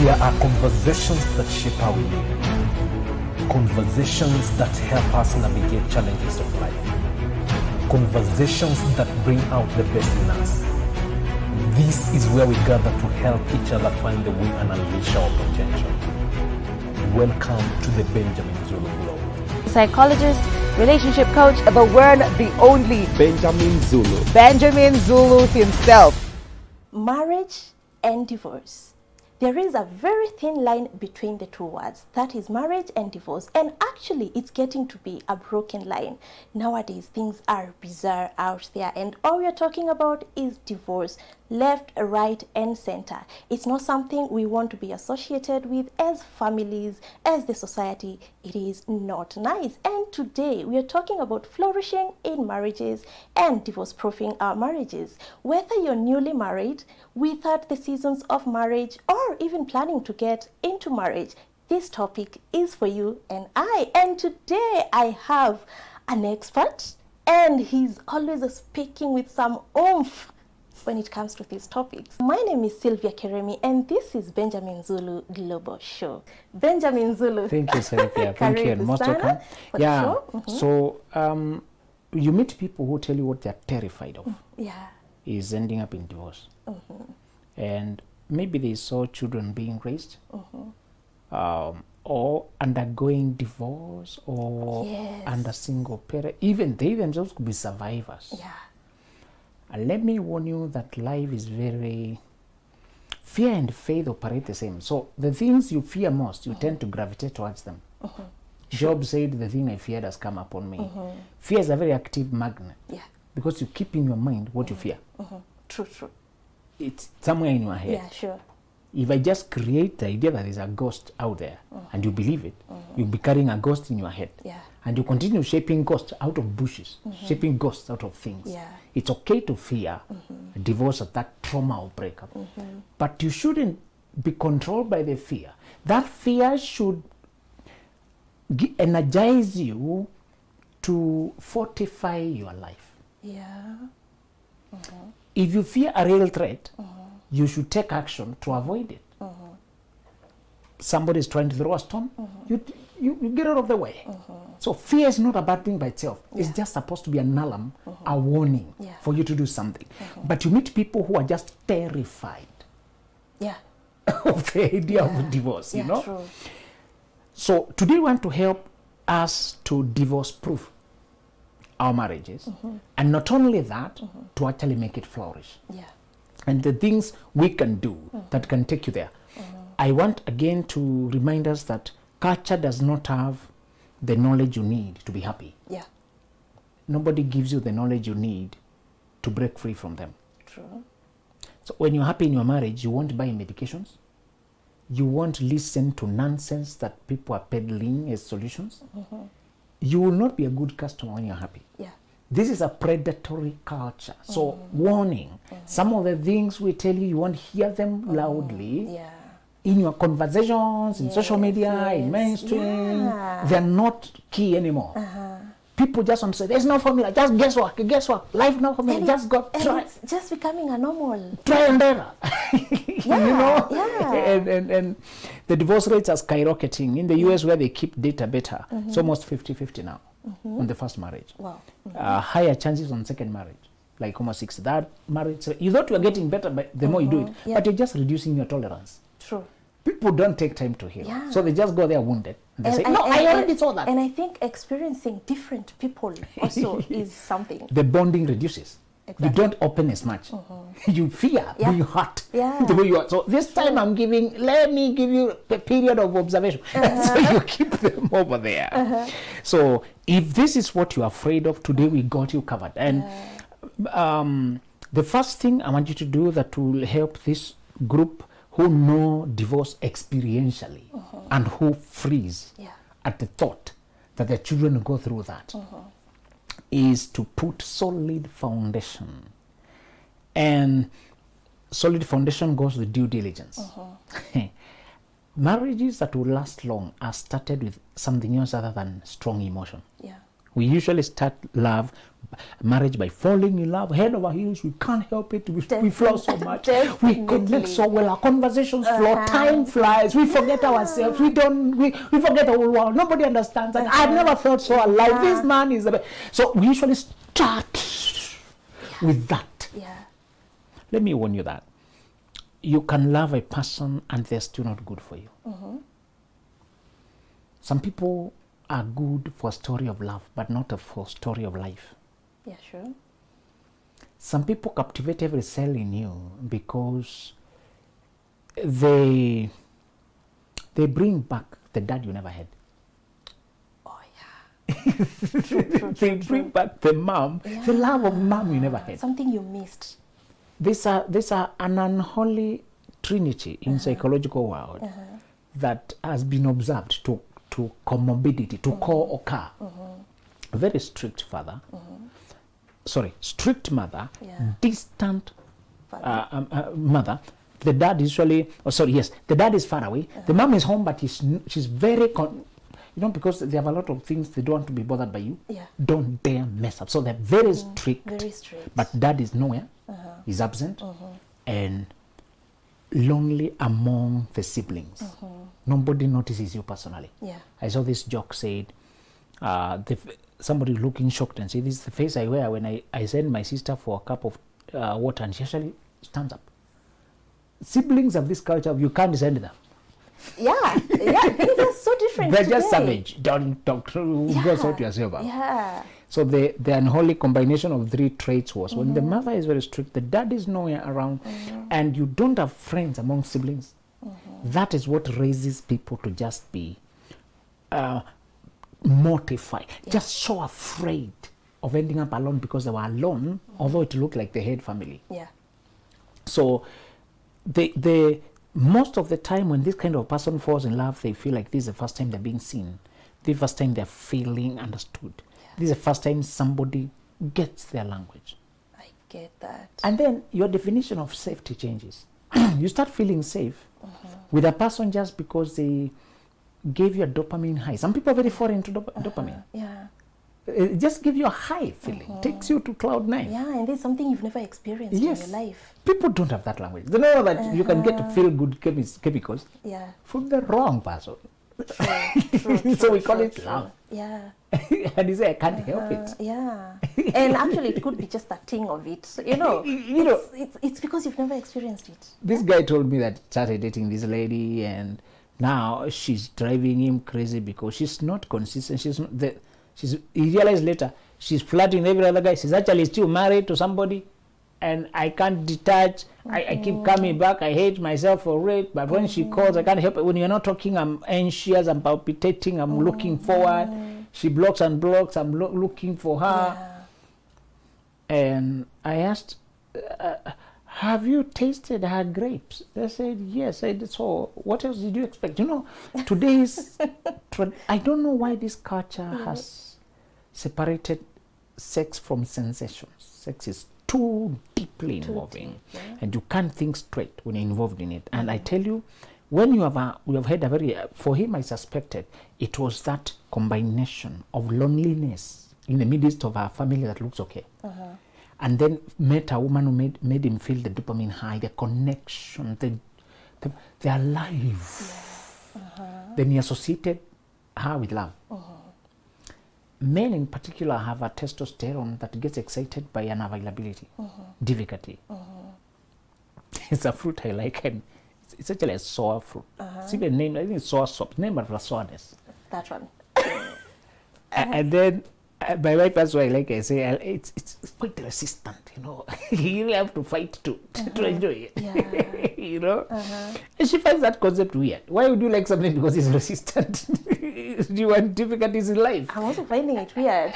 There are conversations that shape how we live. Conversations that help us navigate challenges of life. Conversations that bring out the best in us. This is where we gather to help each other find the way and unleash our potential. Welcome to the Benjamin Zulu Globe. Psychologist, relationship coach, the one, the only Benjamin Zulu. Benjamin Zulu himself. Marriage and divorce. There is a very thin line between the two words, that is marriage and divorce, and actually it's getting to be a broken line. Nowadays things are bizarre out there, and all we are talking about is divorce, left, right and center. It's not something we want to be associated with as families, as the society. It is not nice. And today we are talking about flourishing in marriages and divorce-proofing our marriages. Whether you're newly married, without the seasons of marriage, or even planning to get into marriage, this topic is for you and I. And today I have an expert, and he's always speaking with some oomph when it comes to these topics. My name is Sylvia Keremi, and this is Benjamin Zulu Global Show. Benjamin Zulu. Thank you, Sylvia. Thank you, and most welcome. Yeah. So you meet people who tell you what they're terrified of. Yeah. Is ending up in divorce. And maybe they saw children being raised, or undergoing divorce, or under single parent. Even they themselves could be survivors. Yeah. And let me warn you that life is very... Fear and faith operate the same. So the things you fear most, you tend to gravitate towards them. Job said, the thing I feared has come upon me. Fear is a very active magnet. Yeah. Because you keep in your mind what you fear. True. It's somewhere in your head. Yeah, sure. If I just create the idea that there's a ghost out there, and you believe it, you'll be carrying a ghost in your head. Yeah. And you continue shaping ghosts out of bushes, shaping ghosts out of things. Yeah. It's okay to fear divorce or that trauma or breakup. But you shouldn't be controlled by the fear. That fear should energize you to fortify your life. Yeah. If you fear a real threat, you should take action to avoid it. Somebody is trying to throw a stone, you get out of the way. So fear is not a bad thing by itself. It's just supposed to be an alarm, a warning for you to do something. But you meet people who are just terrified of the idea of divorce, you know? True. So today we want to help us to divorce-proof our marriages, and not only that, to actually make it flourish. Yeah. And the things we can do that can take you there. I want again to remind us that culture does not have the knowledge you need to be happy. Yeah. Nobody gives you the knowledge you need to break free from them. True. So when you're happy in your marriage, you won't buy medications. You won't listen to nonsense that people are peddling as solutions. You will not be a good customer when you're happy. Yeah. This is a predatory culture. So warning, some of the things we tell you, you won't hear them loudly. Yeah. In your conversations, in social media, in mainstream, they're not key anymore. People just want to say, there's no formula, just guess what, life no formula, just go try. It's just becoming a normal. Try and error. You know? Yeah. And the divorce rates are skyrocketing. In the US, where they keep data better, it's almost 50-50 now on the first marriage. Wow. Higher chances on second marriage, like almost 6. That marriage, you thought you were getting better but the more you do it, but you're just reducing your tolerance. True. People don't take time to heal. Yeah. So they just go there wounded. And they say, no, I already saw that. And I think experiencing different people also is something. The bonding reduces. Exactly. You don't open as much. You fear being hurt the way you are. So this time let me give you a period of observation. So you keep them over there. So if this is what you're afraid of, today we got you covered. And the first thing I want you to do that will help this group who know divorce experientially and who freeze at the thought that their children will go through that is to put solid foundation. And solid foundation goes with due diligence. Marriages that will last long are started with something else other than strong emotion. Yeah. We usually start marriage by falling in love, head over heels. We can't help it. We flow so much. We connect so well. Our conversations flow. Time flies. We forget ourselves. We forget the whole world. Nobody understands. And I've never felt so alive. This man is the best. So we usually start with that. Yeah. Let me warn you that you can love a person and they're still not good for you. Some people are good for a story of love, but not for a story of life. Yeah, sure. Some people captivate every cell in you because they bring back the dad you never had. Oh, yeah. They bring back the mom, the love of mom you never had. Something you missed. These are an unholy trinity in psychological world that has been observed to comorbidity, to co-occur. A very strict father, strict mother, distant mother. The dad usually, the dad is far away. The mom is home, but she's very, because they have a lot of things, they don't want to be bothered by you. Yeah. Don't dare mess up. So they're very strict. Very strict. But dad is nowhere. He's absent. And lonely among the siblings. Nobody notices you personally. Yeah. I saw this joke said, somebody looking shocked and said, this is the face I wear when I send my sister for a cup of water, and she actually stands up. Siblings have this culture of you can't send them. Yeah, things are so different. They're today. just savage. Don't talk to go sort yourself out. Yeah. So the unholy combination of three traits was when the mother is very strict, the dad is nowhere around, and you don't have friends among siblings. That is what raises people to just be mortified, just so afraid of ending up alone because they were alone, although it looked like they had family. Yeah. So the most of the time when this kind of person falls in love, they feel like this is the first time they're being seen. This is the first time they're feeling understood. This is the first time somebody gets their language. I get that. And then your definition of safety changes. You start feeling safe with a person just because they gave you a dopamine high. Some people are very foreign to dopamine. Yeah. It just gives you a high feeling, takes you to cloud 9. Yeah, and there's something you've never experienced in your life. People don't have that language. They know that you can get feel good chemicals from the wrong person. True, so we call it love. Yeah. And you say, I can't help it. Yeah. And actually, it could be just a thing of it. It's because you've never experienced it. This guy told me that he started dating this lady, and now she's driving him crazy because she's not consistent. He realized later she's flirting every other guy. She's actually still married to somebody, and I can't detach. I keep coming back. I hate myself for it. But when she calls, I can't help it. When you're not talking, I'm anxious. I'm palpitating. I'm looking forward. She blocks and blocks. I'm looking for her. Yeah. And I asked, have you tasted her grapes? They said, yes. I did. So what else did you expect? Today's, I don't know why this culture has separated sex from sensations. Sex is too deeply involving, and you can't think straight when you're involved in it. And I tell you, when you have had a very, for him I suspected it was that combination of loneliness in the midst of a family that looks okay, and then met a woman who made him feel the dopamine high, the connection, they're alive. Then he associated her with love. Men in particular have a testosterone that gets excited by unavailability, difficulty. It's a fruit I like, and it's actually a sour fruit. It's even named, I think it's sour sop, named after sourness. That one. And then my wife, that's why I like it. I say it's quite resistant, you really have to fight to enjoy it. Yeah. And she finds that concept weird. Why would you like something because it's resistant? Do you want difficulties in life? I'm also finding it weird.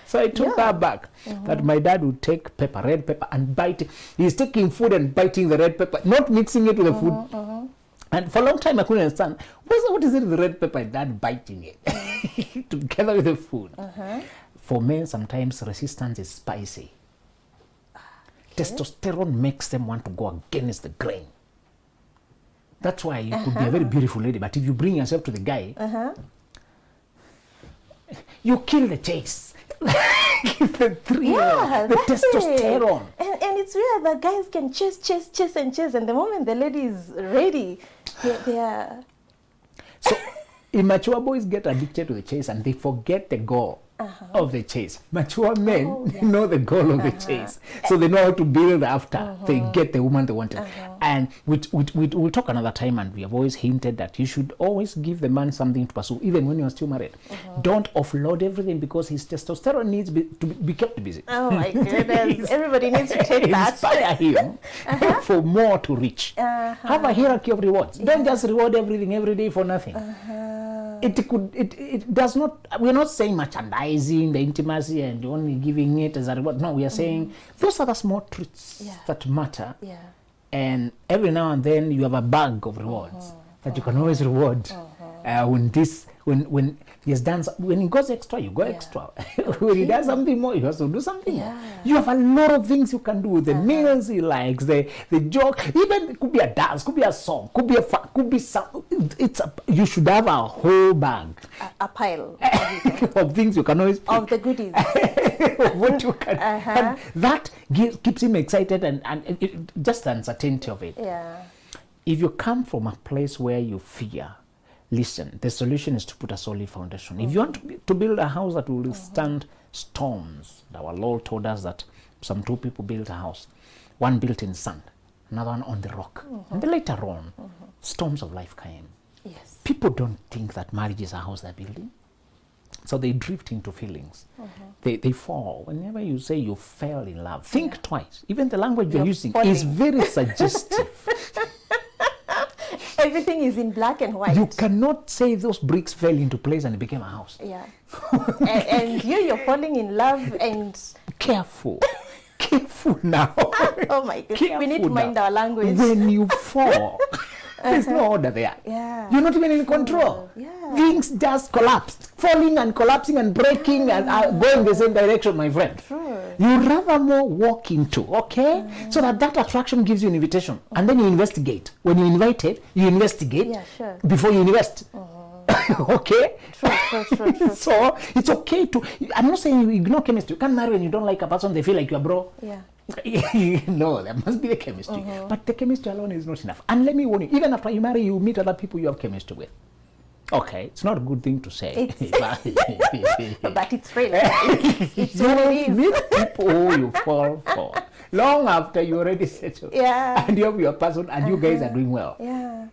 So I took her back that my dad would take pepper, red pepper, and bite it. He's taking food and biting the red pepper, not mixing it with the food. And for a long time I couldn't understand, what is it with the red pepper and dad biting it together with the food? For men, sometimes resistance is spicy. Testosterone makes them want to go against the grain. That's why you could be a very beautiful lady, but if you bring yourself to the guy, You kill the chase. The thrill, the testosterone. And it's where the guys can chase, and the moment the lady is ready, they are... So immature boys get addicted to the chase and they forget the goal of the chase. Mature men know the goal of the chase. So they know how to build after they get the woman they wanted. And we'll talk another time, and we have always hinted that you should always give the man something to pursue, even when you're still married. Don't offload everything because his testosterone needs to be kept busy. Oh my goodness. Everybody needs to take that. Inspire him for more to reach. Have a hierarchy of rewards. Don't just reward everything every day for nothing. It does not, we're not saying merchandising the intimacy and only giving it as a reward. No, we are saying those are the small treats that matter. And every now and then you have a bag of rewards that you can always reward. When he has done, when he goes extra, you go extra. When he does something more, you also do something more. You have a lot of things you can do. The meals he likes, the joke, even it could be a dance, could be a song, could be could be some. You should have a whole bag, a pile of things you can always pick. Of the goodies. What you can, and that keeps him excited, and just the uncertainty of it. If you come from a place where you fear, listen, the solution is to put a solid foundation. If you want to build a house that will withstand storms, our Lord told us that some two people built a house. One built in sand, another one on the rock. And then later on, storms of life came. People don't think that marriage is a house they're building. So they drift into feelings. They fall. Whenever you say you fell in love, think twice. Even the language you're using is very suggestive. Everything is in black and white. You cannot say those bricks fell into place and it became a house. and you're falling in love and... Careful now. Oh my God. We need to mind our language. When you fall, there's no order there. You're not even in control. Things just collapsed. Falling and collapsing and breaking and going the same direction, my friend. You rather more walk into, so that attraction gives you an invitation. And then you investigate. When you invite it, you investigate before you invest. Okay? True. So it's okay to, I'm not saying you ignore chemistry. You can't marry when you don't like a person, they feel like you're bro. No, there must be the chemistry. But the chemistry alone is not enough. And let me warn you, even after you marry, you meet other people you have chemistry with. Okay, it's not a good thing to say. But it's real. You meet people who you fall for long after you already settled. And you have your person and you guys are doing well.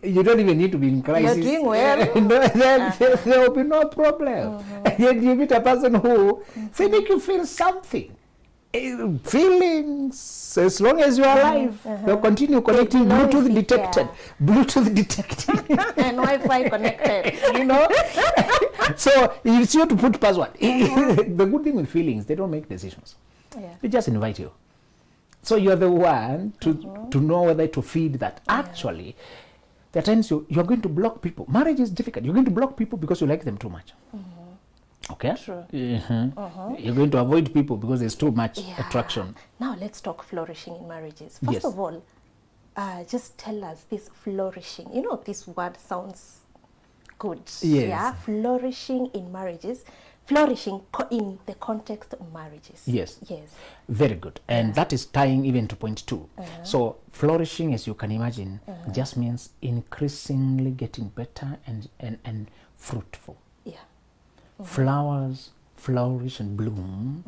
You don't even need to be in crisis. You're doing well. Then there will be no problem. And yet you meet a person who they make you feel something. Feelings, as long as you are alive, they'll continue connecting. Bluetooth detected and Wi-Fi connected, So it's you to put password. The good thing with feelings, they don't make decisions. They just invite you. So you're the one to know whether to feed that. Actually, there are times you're going to block people. Marriage is difficult. You're going to block people because you like them too much. Okay? True. You're going to avoid people because there's too much attraction. Now let's talk flourishing in marriages. First of all, just tell us this flourishing. This word sounds good. Flourishing in marriages. Flourishing in the context of marriages. Yes. Very good. And that is tying even to point 2. So flourishing, as you can imagine, just means increasingly getting better and fruitful. Flowers flourish and bloom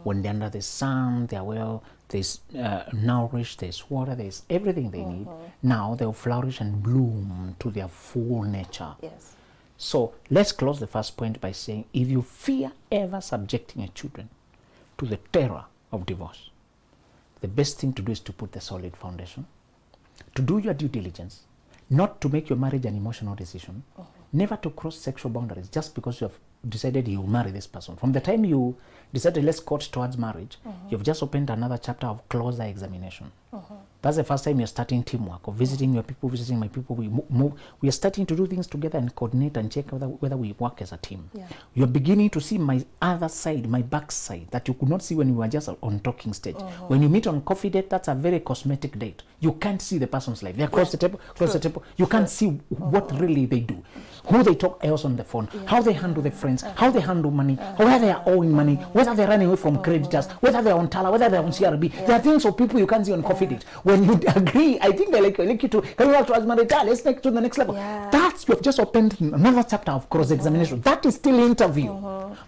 when they're under the sun. They're well, there's nourished, there's water, there's everything they need. Now they'll flourish and bloom to their full nature. So let's close the first point by saying, if you fear ever subjecting your children to the terror of divorce, the best thing to do is to put the solid foundation, to do your due diligence, not to make your marriage an emotional decision, never to cross sexual boundaries just because you have decided you will marry this person. From the time you decided let's court towards marriage, you've just opened another chapter of closer examination. That's the first time you're starting teamwork, or visiting your people, visiting my people. We are starting to do things together and coordinate and check whether we work as a team. Yeah. You're beginning to see my other side, my back side, that you could not see when you were just on talking stage. When you meet on coffee date, that's a very cosmetic date. You can't see the person's life. They're across the table, You can't see what really they do, who they talk else on the phone, how they handle their friends, how they handle money, whether they are owing money, whether they're running away from creditors, whether they're on Tala, whether they're on CRB. There are things of people you can't see on coffee date. When you agree, I think they like you to come out as Marita, let's take to the next level. That's, you've just opened another chapter of cross-examination. That is still interview.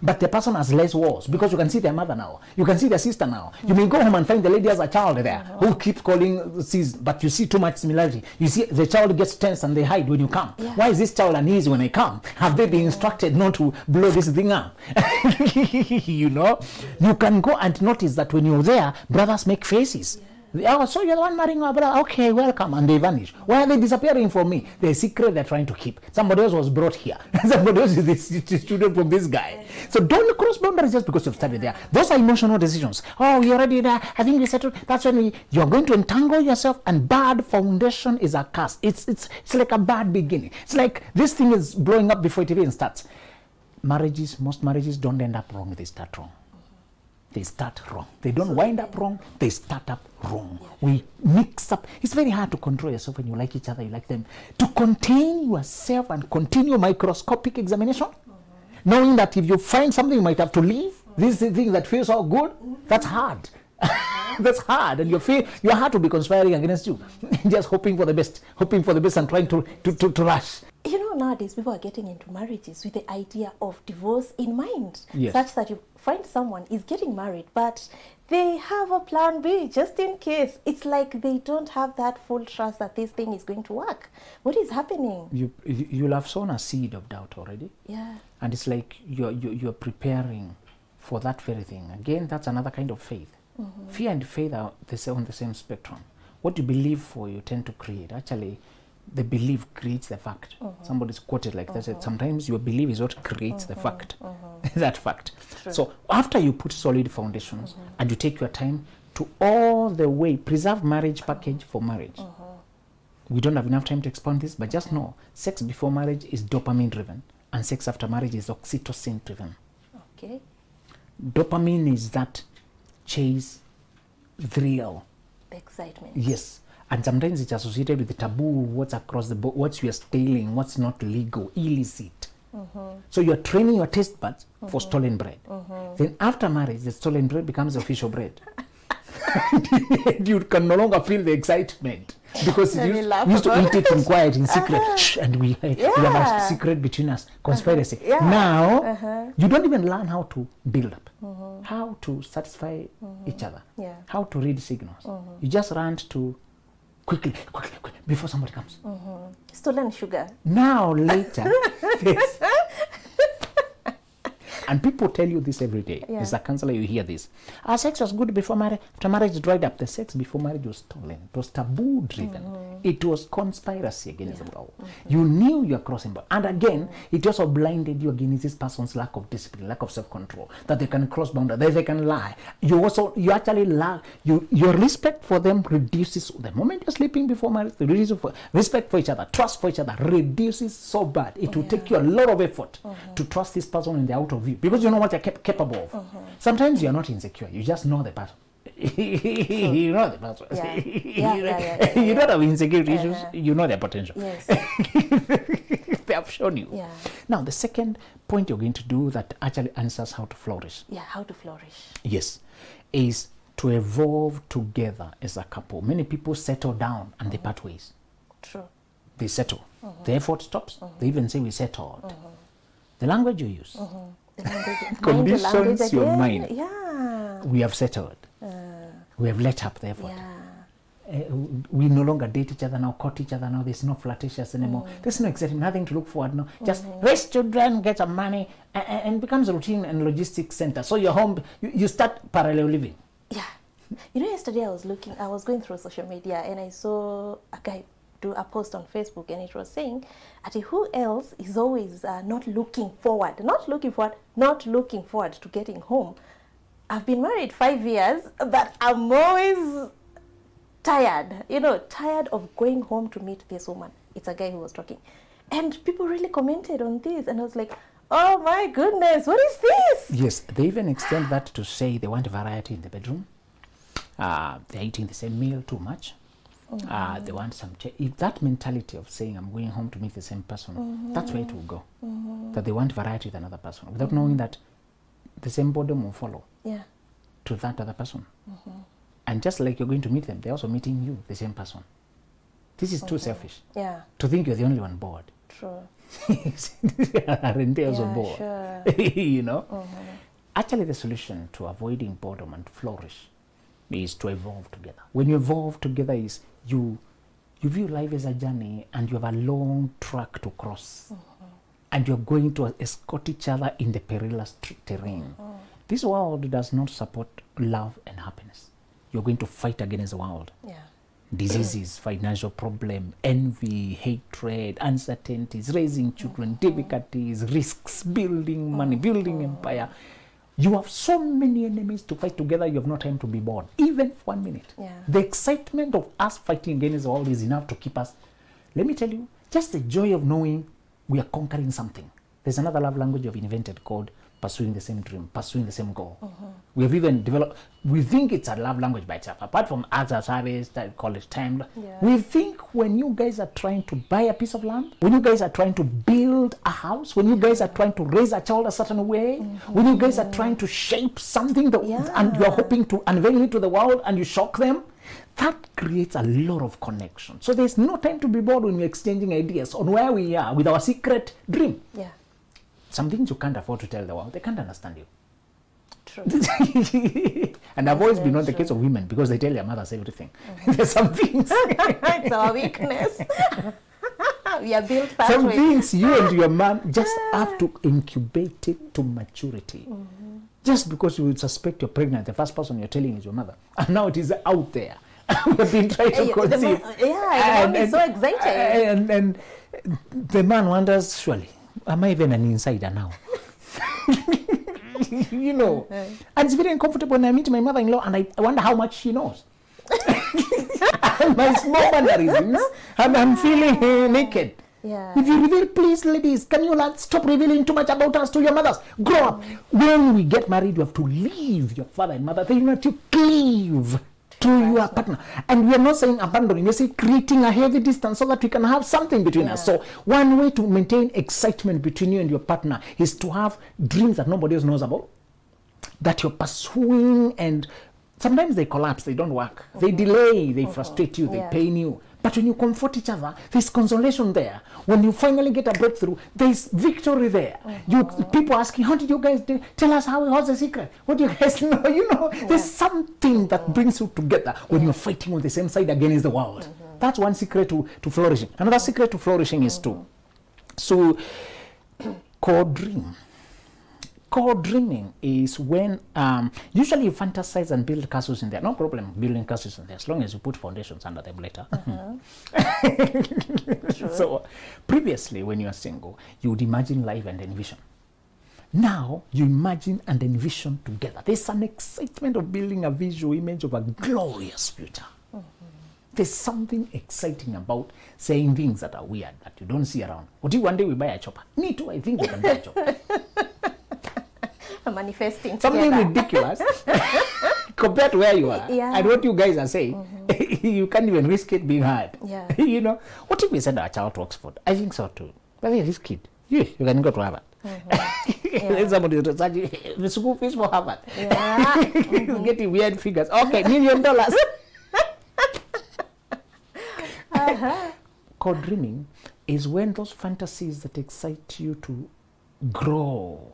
But the person has less walls because you can see their mother now. You can see their sister now. You may go home and find the lady has a child there who keeps calling sees, but you see too much similarity. You see the child gets tense and they hide when you come. Why is this child uneasy when I come? Have they been instructed not to blow this thing up? You know, you can go and notice that when you're there, brothers make faces. Oh, so you're the one marrying our brother? Okay, welcome. And they vanish. Why are they disappearing from me? The secret they're trying to keep. Somebody else was brought here. Somebody else is the student from this guy. So don't cross boundaries just because you've studied there. Those are emotional decisions. Oh, you're already there. I think we settled. That's when you're going to entangle yourself, and bad foundation is a curse. It's like a bad beginning. It's like this thing is blowing up before it even starts. Most marriages don't end up wrong. They start wrong. They start wrong. They don't wind up wrong. They start up wrong. We mix up. It's very hard to control yourself when you like each other, you like them. To contain yourself and continue microscopic examination, knowing that if you find something, you might have to leave. This is the thing that feels so good. That's hard. That's hard. And your heart will be conspiring against you. Just hoping for the best and trying to rush. You know, nowadays people are getting into marriages with the idea of divorce in mind, such that you find someone is getting married, but they have a plan B just in case. It's like they don't have that full trust that this thing is going to work. What is happening? You'll have sown a seed of doubt already. Yeah. And it's like you're preparing for that very thing. Again, that's another kind of faith. Fear and faith are on the same spectrum. What you believe for, you tend to create. Actually, the belief creates the fact. Somebody's quoted like that. Said, sometimes your belief is what creates the fact. That fact. True. So after you put solid foundations and you take your time to all the way preserve marriage package for marriage. We don't have enough time to expound this, but just know sex before marriage is dopamine driven, and sex after marriage is oxytocin driven. Okay. Dopamine is that chase, thrill, excitement. Yes. And sometimes it's associated with the taboo, what's across the board, what you're stealing, what's not legal, illicit. So you're training your taste buds for stolen bread. Then after marriage, the stolen bread becomes official bread. You can no longer feel the excitement because you used to eat it in quiet, in secret. Shh, and we have a secret between us, conspiracy. Now, you don't even learn how to build up, how to satisfy each other, how to read signals. You just run to quickly, before somebody comes. Stolen sugar. Now, later, yes. And people tell you this every day. As a counselor, you hear this. Our sex was good before marriage. After marriage dried up. The sex before marriage was stolen. It was taboo driven. It was conspiracy against the law. You knew you were crossing boundaries. And again, it also blinded you against this person's lack of discipline, lack of self-control, that they can cross boundaries, that they can lie. You actually lie. Your respect for them reduces. The moment you're sleeping before marriage, the respect for each other, trust for each other reduces so bad. It will take you a lot of effort to trust this person in the out of view. Because you know what you're capable of. Sometimes you're not insecure. You just know the person. You know the person. You don't have insecurity issues. You know their potential. Yes. They have shown you. Now, the second point you're going to do that actually answers how to flourish. How to flourish. Yes. Is to evolve together as a couple. Many people settle down and they part ways. True. They settle. The effort stops. They even say we settled. The language you use. Conditions your mind. We have settled. We have let up the effort. We no longer date each other now, court each other now. There's no flirtatious anymore. There's no excitement, nothing to look forward now. Just raise children, get some money, and becomes a routine and logistics center. So you're home, you start parallel living. You know, yesterday I was going through social media and I saw a guy do a post on Facebook, and it was saying, who else is always not looking forward to getting home. I've been married 5 years, but I'm always tired, tired of going home to meet this woman. It's a guy who was talking. And people really commented on this. And I was like, oh my goodness, what is this? Yes, they even extend that to say they want variety in the bedroom. They're eating the same meal too much. They want some if that mentality of saying I'm going home to meet the same person, that's where it will go. That they want variety with another person without knowing that the same boredom will follow to that other person. And just like you're going to meet them, they're also meeting you, the same person. This is too selfish. Yeah. To think you're the only one bored. True. Aren't they also bored? Sure. Actually, the solution to avoiding boredom and flourish is to evolve together. When you evolve together is you view life as a journey and you have a long track to cross. And you're going to escort each other in the perilous terrain. This world does not support love and happiness. You're going to fight against the world. Yeah. Diseases, financial problem, envy, hatred, uncertainties, raising children, difficulties, risks, building money, building empire. You have so many enemies to fight together, you have no time to be bored, even for 1 minute. Yeah. The excitement of us fighting against the world is enough to keep us. Let me tell you, just the joy of knowing we are conquering something. There's another love language you've invented called pursuing the same dream, pursuing the same goal. We have even developed, we think it's a love language by itself, apart from acts of service, call it time. We think when you guys are trying to buy a piece of land, when you guys are trying to build a house, when you guys are trying to raise a child a certain way, when you guys are trying to shape something that, and you are hoping to unveil it to the world and you shock them, that creates a lot of connection. So there's no time to be bored when we're exchanging ideas on where we are with our secret dream. Yeah. Some things you can't afford to tell the world. They can't understand you. True. And I've always been on the case of women because they tell their mothers everything. There's some things. It's our weakness. We are built that some way. things you and your man just have to incubate it to maturity. Just because you would suspect you're pregnant, the first person you're telling is your mother. And now it is out there. We've been trying to conceive. The mom is so excited. And the man wonders, surely, am I even an insider now? And it's very uncomfortable when I meet my mother-in-law and I wonder how much she knows. My small mannerisms, I'm feeling naked. Yeah. If you reveal, please, ladies, can you not stop revealing too much about us to your mothers? Grow up. When we get married, you have to leave your father and mother. They want to cleave to your partner. And we are not saying abandoning, we're saying creating a healthy distance so that we can have something between us. So one way to maintain excitement between you and your partner is to have dreams that nobody else knows about, that you're pursuing, and sometimes they collapse, they don't work. They delay, they frustrate you, they pain you. But when you comfort each other, there's consolation there. When you finally get a breakthrough, there's victory there. People asking, how did you guys do? Tell us how's the secret? What do you guys know? There's something that brings you together when you're fighting on the same side against the world. That's one secret to flourishing. Another secret to flourishing is to co-dream. Co-dreaming is when usually you fantasize and build castles in there. No problem building castles in there as long as you put foundations under them later. So previously when you are single, you would imagine life and envision. Now you imagine and envision together. There's an excitement of building a visual image of a glorious future. There's something exciting about saying things that are weird that you don't see around. What do you one day we buy a chopper? Me too, I think we can buy a chopper. Manifesting something together. ridiculous compared to where you are and what you guys are saying. You can't even risk it being heard. What if we send our child to Oxford? I think so too. But this kid, you can go to Harvard. Somebody is researching the school fees for Harvard. Getting weird figures. Okay, $1 million. Co-dreaming is when those fantasies that excite you to grow.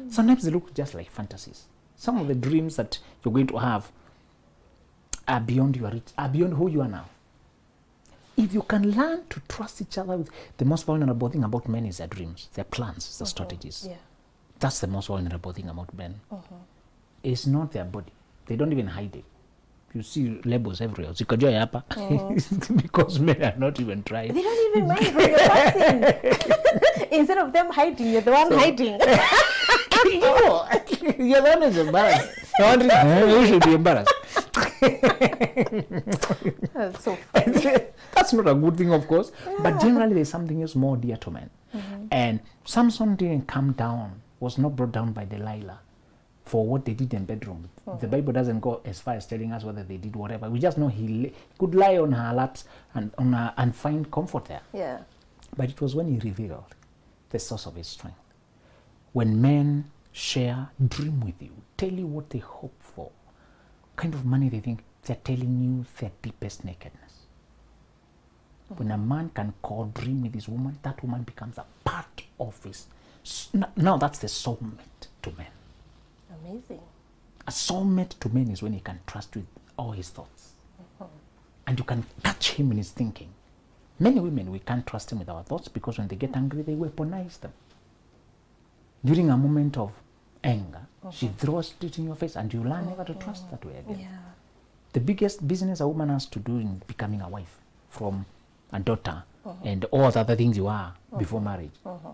Sometimes they look just like fantasies. Some of the dreams that you're going to have are beyond your reach, are beyond who you are now. If you can learn to trust each other, with the most vulnerable thing about men is their dreams, their plans, their strategies. That's the most vulnerable thing about men. It's not their body. They don't even hide it. You see labels everywhere. Because men are not even trying. They don't even mind when you're passing. Instead of them hiding, you're the one hiding. You're the one who's embarrassed. You should be embarrassed. That's so funny. That's not a good thing, of course, but generally there's something else more dear to men. And Samson didn't come down, was not brought down by Delilah for what they did in bedroom. The Bible doesn't go as far as telling us whether they did whatever. We just know he could lie on her laps and find comfort there. Yeah. But it was when he revealed the source of his strength. When men share, dream with you, tell you what they hope for, kind of money they think, they're telling you their deepest nakedness. When a man can call, dream with his woman, that woman becomes a part of his. Now that's the soulmate to men. Amazing. A soulmate to men is when he can trust with all his thoughts. And you can touch him in his thinking. Many women, we can't trust him with our thoughts because when they get angry, they weaponize them. During a moment of anger, she throws it in your face and you learn never to trust that way again. Yeah. The biggest business a woman has to do in becoming a wife, from a daughter and all the other things you are before marriage.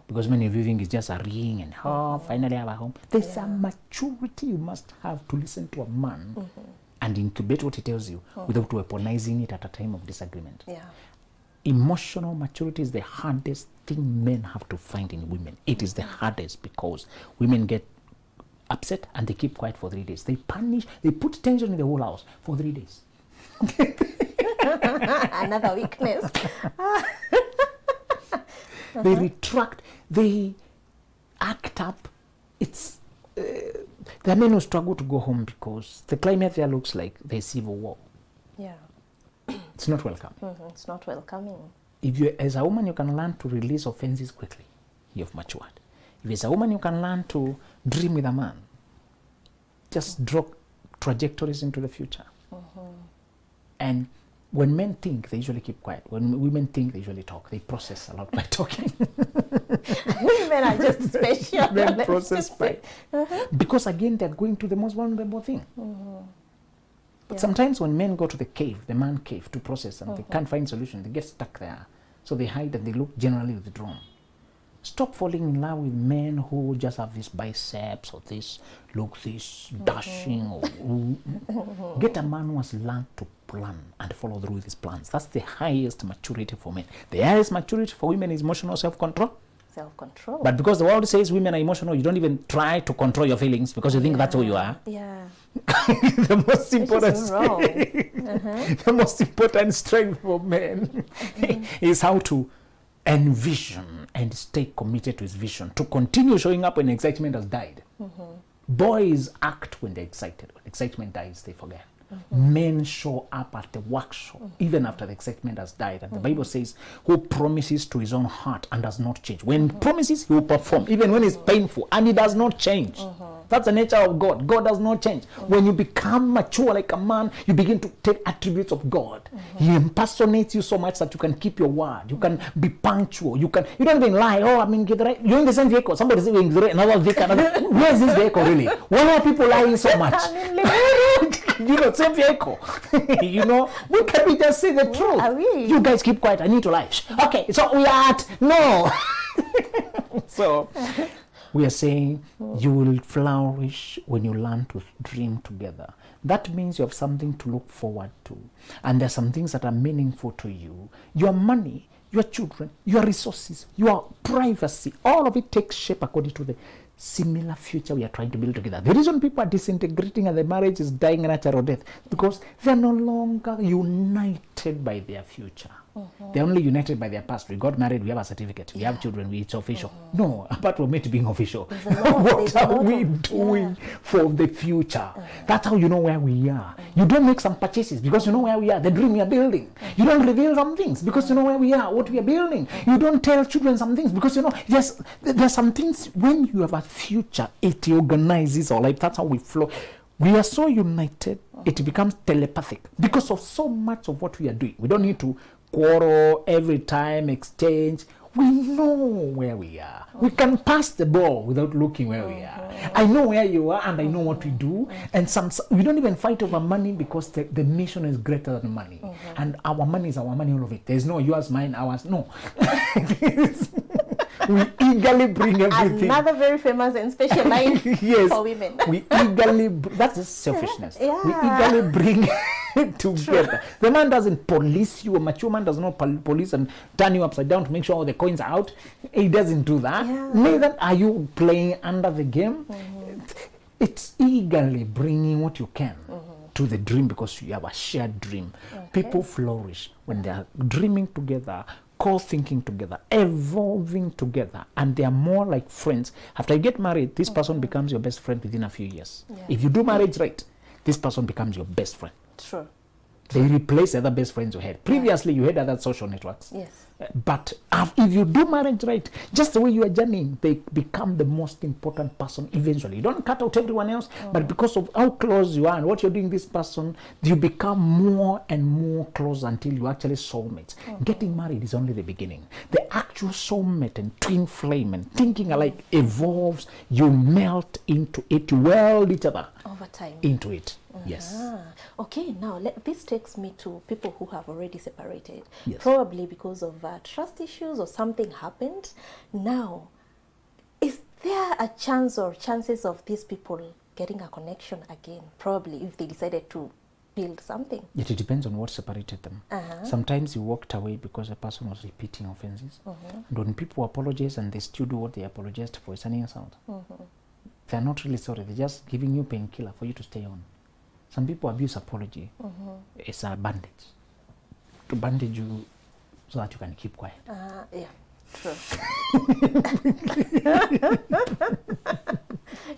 Because many of you think it's just a ring and finally I have a home. There's a maturity you must have to listen to a man and incubate what he tells you without weaponizing it at a time of disagreement. Yeah. Emotional maturity is the hardest thing men have to find in women. It is the hardest because women get upset and they keep quiet for 3 days. They punish, they put tension in the whole house for 3 days. Another weakness. They retract, they act up. It's there are men who struggle to go home because the climate there looks like there's civil war. Yeah. It's not welcome. It's not welcoming. If you, as a woman, you can learn to release offenses quickly, you've matured. If as a woman, you can learn to dream with a man, just draw trajectories into the future. And when men think, they usually keep quiet. When women think, they usually talk. They process a lot by talking. Women are just special. Men process by. Because again, they're going to the most vulnerable thing. But sometimes when men go to the cave, the man cave, to process and they can't find solution, they get stuck there. So they hide and they look generally withdrawn. Stop falling in love with men who just have this biceps or this dashing. Or get a man who has learned to plan and follow through with his plans. That's the highest maturity for men. The highest maturity for women is emotional self-control. Self-control. But because the world says women are emotional, you don't even try to control your feelings because you think that's who you are. Yeah. The most important wrong. the most important strength for men is how to envision and stay committed to his vision, to continue showing up when excitement has died. Boys act when they're excited. When excitement dies, they forget. Men show up at the workshop even after the excitement has died. And the Bible says, who promises to his own heart and does not change. When he promises, he will perform, even when it's painful, and he does not change. That's the nature of God. God does not change. When you become mature like a man, you begin to take attributes of God. He impersonates you so much that you can keep your word. You can be punctual. You don't even lie. Oh, I mean, you're in the same vehicle. Somebody's in another vehicle. Where is this vehicle really? Why are people lying so much? Same vehicle. When can we just say the truth? You guys keep quiet. I need to lie. Okay, so we are at no. So we are saying you will flourish when you learn to dream together. That means you have something to look forward to. And there are some things that are meaningful to you. Your money, your children, your resources, your privacy, all of it takes shape according to the similar future we are trying to build together. The reason people are disintegrating and the marriage is dying a natural death because they are no longer united by their future. They're only united by their past. We got married, we have a certificate, we have children, it's official. No, apart from it being official, what are we doing for the future? That's how you know where we are. You don't make some purchases because you know where we are, the dream we are building. You don't reveal some things because you know where we are, what we are building. You don't tell children some things because there's some things when you have a future, it organizes our life. That's how we flow. We are so united, it becomes telepathic because of so much of what we are doing. We don't need to quarrel every time, exchange. We know where we are. We can pass the ball without looking where we are. I know where you are and I know what we do. And we don't even fight over money because the mission is greater than money. And our money is our money, all of it. There's no yours, mine, ours. No. We eagerly bring everything. Another very famous and special line yes, for women. We eagerly, that's just selfishness. Yeah. We eagerly bring it together. The man doesn't police you. A mature man does not police and turn you upside down to make sure all the coins are out. He doesn't do that. Yeah. Neither are you playing under the game. It's eagerly bringing what you can to the dream, because you have a shared dream. People flourish when they are dreaming together, co-thinking together, evolving together, and they are more like friends. After you get married, this person becomes your best friend within a few years. Yeah. If you do marriage right, this person becomes your best friend. True. They replace the other best friends you had. Previously, you had other social networks. Yes. But if you do marriage right, just the way you are journeying, they become the most important person eventually. You don't cut out everyone else, but because of how close you are and what you're doing this person, you become more and more close until you actually soulmates. Getting married is only the beginning. The actual soulmate and twin flame and thinking alike evolves. You melt into it. You weld each other Over time. into it. Yes. Okay, now this takes me to people who have already separated, Yes. probably because of trust issues or something happened. Now, is there a chance or chances of these people getting a connection again? Probably, if they decided to build something. It depends on what separated them. Sometimes you walked away because a person was repeating offenses. And when people apologize and they still do what they apologized for, it's an insult. They're not really sorry. They're just giving you painkiller for you to stay on. Some people abuse apology. It's a bandage. To bandage you so that you can keep quiet. Yeah, true.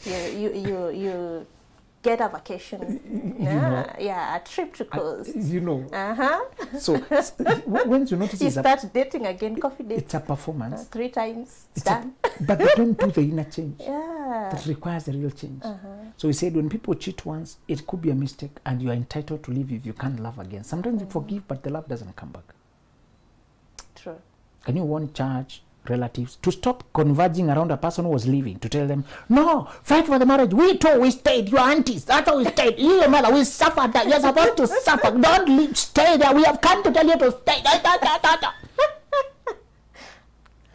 you get a vacation. Yeah, a trip to cruise. So once you notice You it's start dating again, coffee dates. it's a performance. 3 times, It's done. but they don't do the inner change. Yeah. That requires the real change. So we said when people cheat once, it could be a mistake and you are entitled to leave if you can't love again. Sometimes you forgive, but the love doesn't come back. True. Can you warn church, relatives to stop converging around a person who was leaving, to tell them, no, fight for the marriage. We too, we stayed. Your aunties, that's how we stayed. You, your mother, we suffered that. You're supposed to suffer. Don't leave. Stay there. We have come to tell you to stay.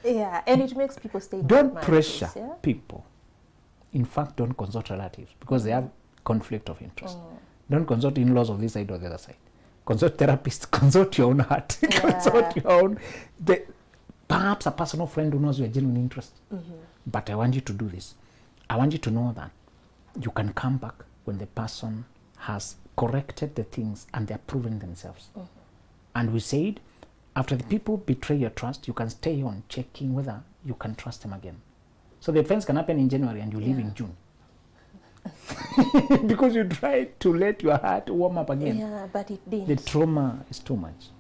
Yeah, and it makes people stay in Don't marriages, pressure yeah? people. In fact, don't consult relatives because they have conflict of interest. Don't consult in-laws of this side or the other side. Consult therapists. Consult your own heart. Consult your own. Perhaps a personal friend who knows your genuine interest. But I want you to do this. I want you to know that you can come back when the person has corrected the things and they are proving themselves. And we said, after the people betray your trust, you can stay on checking whether you can trust them again. So the offense can happen in January and you leave in June. Because you tried to let your heart warm up again. Yeah, but it didn't. The trauma is too much.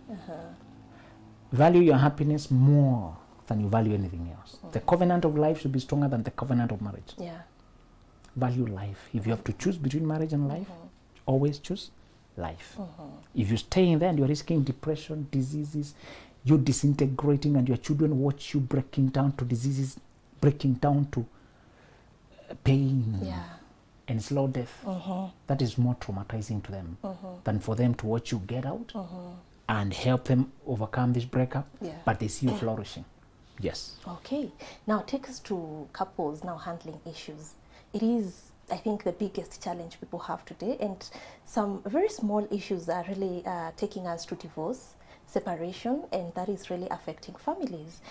Value your happiness more than you value anything else. The covenant of life should be stronger than the covenant of marriage. Yeah. Value life. If you have to choose between marriage and life, always choose life. If you stay in there and you're risking depression, diseases, you're disintegrating and your children watch you breaking down to diseases, breaking down to pain and slow death, that is more traumatizing to them than for them to watch you get out and help them overcome this breakup, but they see you flourishing. Yes. Okay. Now take us to couples now handling issues. It is, I think, the biggest challenge people have today, and some very small issues are really taking us to divorce, separation, and that is really affecting families.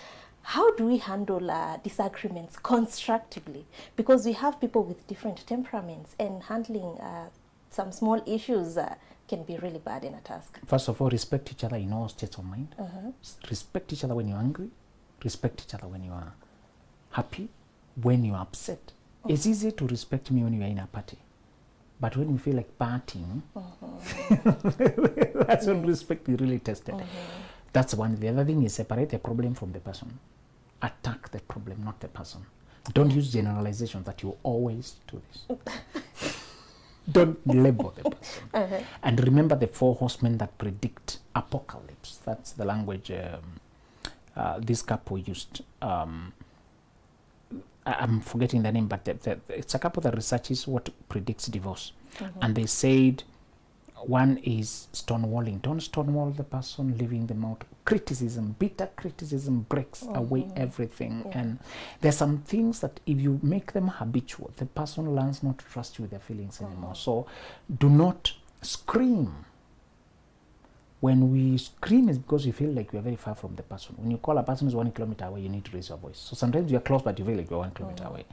How do we handle disagreements constructively? Because we have people with different temperaments, and handling some small issues can be really bad in a task. First of all, respect each other in all states of mind. Respect each other when you're angry. Respect each other when you are happy, when you are upset. It's easy to respect me when you are in a party. But when you feel like partying, that's when respect is really tested. That's one. The other thing is separate the problem from the person. Attack the problem, not the person. Don't use generalization that you always do this. Don't label the person. And remember the 4 horsemen that predict apocalypse. That's the language this couple used. I'm forgetting the name, but it's a couple that researches what predicts divorce. And they said One is stonewalling. Don't stonewall the person, leaving them out. Criticism, bitter criticism breaks away everything. And there's some things that if you make them habitual, the person learns not to trust you with their feelings anymore. So do not scream. When we scream, is because you feel like we are very far from the person. When you call a person who's 1 kilometer away, you need to raise your voice. So sometimes you're close, but you feel like you're 1 kilometer away.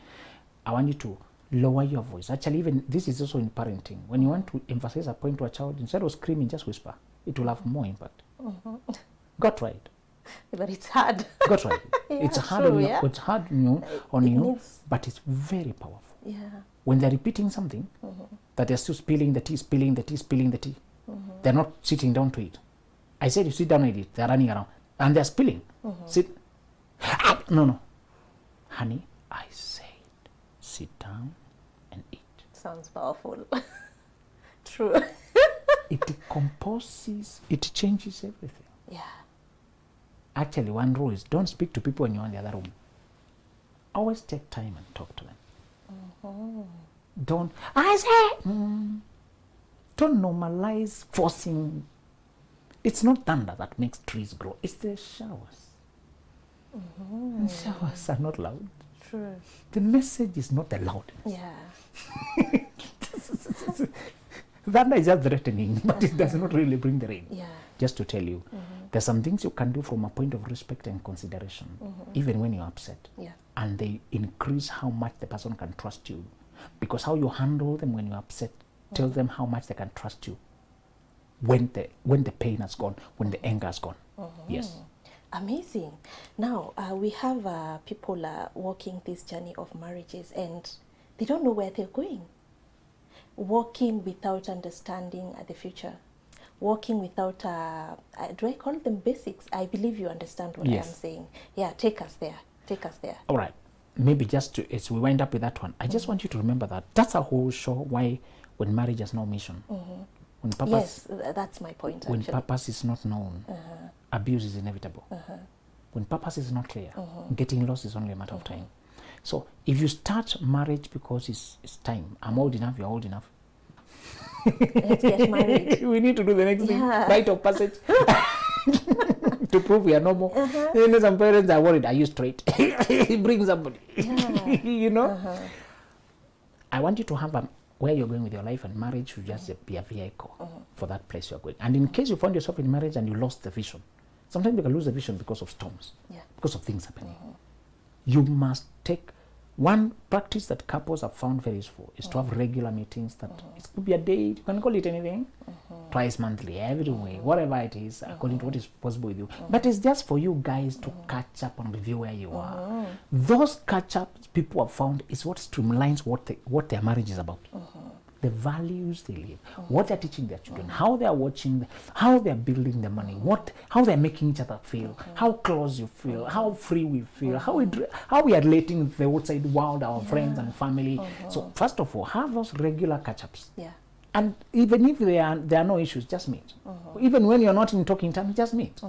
I want you to lower your voice. Actually, even this is also in parenting. When you want to emphasize a point to a child, instead of screaming, just whisper. It will have more impact. Got right. But it's hard. Got right. Yeah, it's hard true, on you, yeah. it's hard on you, but it's very powerful. Yeah. When they're repeating something, that they're still spilling the tea, spilling the tea, spilling the tea. They're not sitting down to it. I said you sit down and eat. They're running around and they're spilling. Sit. No. Honey, I said sit down and eat. Sounds powerful. True. It composes, it changes everything. Yeah. Actually, one rule is don't speak to people when you're in the other room. Always take time and talk to them. Don't, I say, don't normalize forcing. It's not thunder that makes trees grow. It's the showers. And showers are not loud. True. The message is not loud. Yeah. Thunder is just threatening, but it does not really bring the rain. Yeah. Just to tell you, there's some things you can do from a point of respect and consideration, even when you're upset. Yeah. And they increase how much the person can trust you. Because how you handle them when you're upset tells them how much they can trust you when the pain has gone, when the anger has gone. Yes. Amazing. Now, we have people walking this journey of marriages and they don't know where they're going. Walking without understanding the future. Walking without, do I call them basics? I believe you understand what I am saying. Yeah, take us there. Take us there. All right. Maybe just to, as we wind up with that one, I just want you to remember that that's a whole show why when marriage has no mission. When purpose, yes, that's my point. When actually. purpose is not known, abuse is inevitable. When purpose is not clear, getting lost is only a matter of time. So if you start marriage because it's time, I'm old enough, you're old enough. Let's get married. We need to do the next thing, rite of passage. To prove we are normal. You know, some parents are worried, are you straight? Bring somebody. You know? I want you to have where you're going with your life, and marriage should just be a vehicle for that place you're going. And in case you found yourself in marriage and you lost the vision, sometimes you can lose the vision because of storms, because of things happening. You must take one practice that couples have found very useful is to have regular meetings that it could be a day, you can call it anything, twice monthly, every week, whatever it is, according to what is possible with you. But it's just for you guys to catch up and review where you are. Those catch-ups people have found is what streamlines what their marriage is about. The values they live, what they're teaching their children, how they're watching, how they're building the money, how they're making each other feel, how close you feel, how free we feel, how we are relating with the outside world, our friends and family. So first of all, have those regular catch-ups. And even if there are no issues, just meet. Even when you're not in talking time, just meet.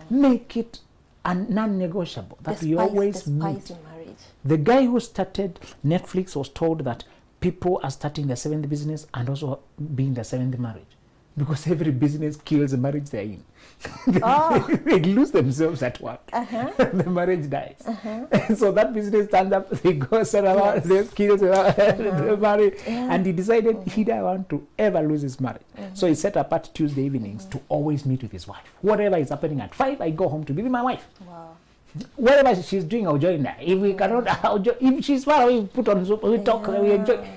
Make it a non-negotiable that you always meet. In marriage. The guy who started Netflix was told that people are starting their 7th business and also being their 7th marriage, because every business kills the marriage they're in. They lose themselves at work. The marriage dies. So that business stands up, they go around, they kill the marriage. And he decided he didn't want to ever lose his marriage. So he set apart Tuesday evenings to always meet with his wife. Whatever is happening at 5, I go home to be with my wife. Wow. Whatever she's doing, I'll join her. If we cannot, if she's far away, we put on Zoom, we talk, we enjoy.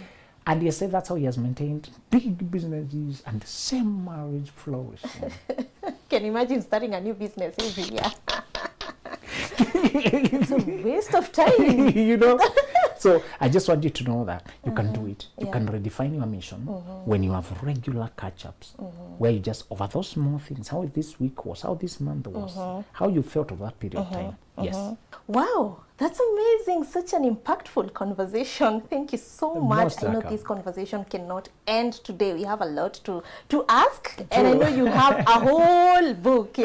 And he said that's how he has maintained big businesses and the same marriage flourishing. Can you imagine starting a new business every year? It's a waste of time. You know? So I just want you to know that you can do it. You can redefine your mission when you have regular catch-ups, where you just, over those small things, how this week was, how this month was, how you felt over that period of time. Yes. Wow, that's amazing. Such an impactful conversation. Thank you so much. I know this conversation cannot end today. We have a lot to ask. True. And I know you have a whole book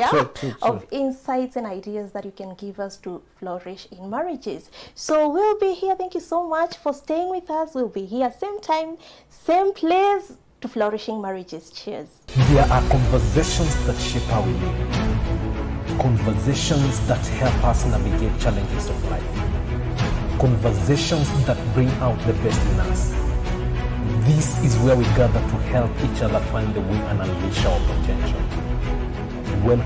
of insights and ideas that you can give us to flourish in marriages. So we'll be here. Thank you so much for staying with us. We'll be here same time, same place, to flourishing marriages. Cheers. There are conversations that shape how we live. Conversations that help us navigate challenges of life. Conversations that bring out the best in us. This is where we gather to help each other find the way and unleash our potential. Welcome.